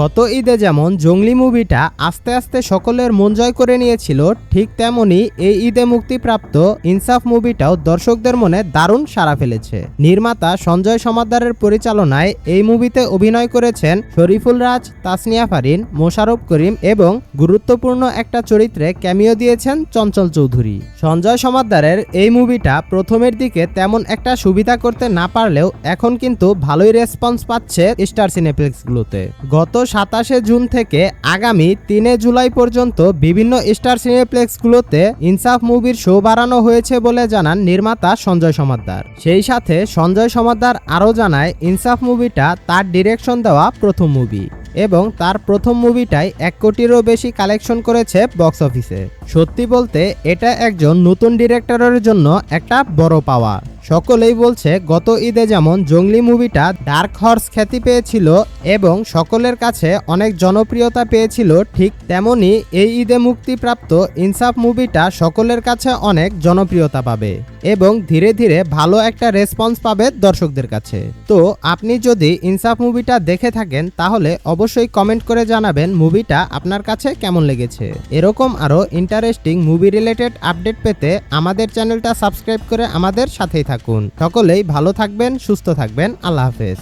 গত ঈদে যেমন জঙ্গলি মুভিটা আস্তে আস্তে সকলের মন জয় করে নিয়েছিল, ঠিক তেমনি এই ঈদে মুক্তিপ্রাপ্ত ইনসাফ মুভিটাও দর্শকদের মনে দারুণ সাড়া ফেলেছে। নির্মাতা সঞ্জয় সমাদ্দারের পরিচালনায় এই মুভিতে অভিনয় করেছেন শরীফুল রাজ, তাসনিয়া ফারিন, মোশাররফ করিম এবং গুরুত্বপূর্ণ একটা চরিত্রে ক্যামিও দিয়েছেন চঞ্চল চৌধুরী। সঞ্জয় সমাদ্দারের এই মুভিটা প্রথমের দিকে তেমন একটা সুবিধা করতে না পারলেও এখন কিন্তু ভালোই রেসপন্স পাচ্ছে স্টার সিনেপ্লেক্সগুলোতে। গত 27 জুন থেকে আগামী 3 জুলাই পর্যন্ত বিভিন্ন স্টার সিনেপ্লেক্সগুলোতে ইনসাফ মুভির শো বাড়ানো হয়েছে বলে জানান নির্মাতা সঞ্জয় সমাদ্দার। সেই সাথে সঞ্জয় সমাদ্দার আরও জানায় ইনসাফ মুভিটা তার ডিরেকশন দেওয়া প্রথম মুভি এবং তার প্রথম মুভিটাই 1 কোটিরও বেশি কালেকশন করেছে বক্স অফিসে। সত্যি বলতে এটা একজন নতুন ডিরেক্টরের জন্য একটা বড় পাওয়া। সকলেই বলছে গত ঈদে যেমন জঙ্গলি মুভিটা ডার্ক হর্স খ্যাতি পেয়েছিল এবং সকলের কাছে অনেক জনপ্রিয়তা পেয়েছিল, ঠিক তেমনি এই ঈদে মুক্তিপ্রাপ্ত ইনসাফ মুভিটা সকলের কাছে অনেক জনপ্রিয়তা পাবে এবং ধীরে ধীরে ভালো একটা রেসপন্স পাবে দর্শকদের কাছে। তো আপনি যদি ইনসাফ মুভিটা দেখে থাকেন তাহলে অবশ্যই কমেন্ট করে জানাবেন মুভিটা আপনার কাছে কেমন লেগেছে। এরকম আরও ইন্টারেস্টিং মুভি রিলেটেড আপডেট পেতে আমাদের চ্যানেলটা সাবস্ক্রাইব করে আমাদের সাথেই থাকুন। সকলেই ভালো থাকবেন, সুস্থ থাকবেন। আল্লাহ হাফেজ।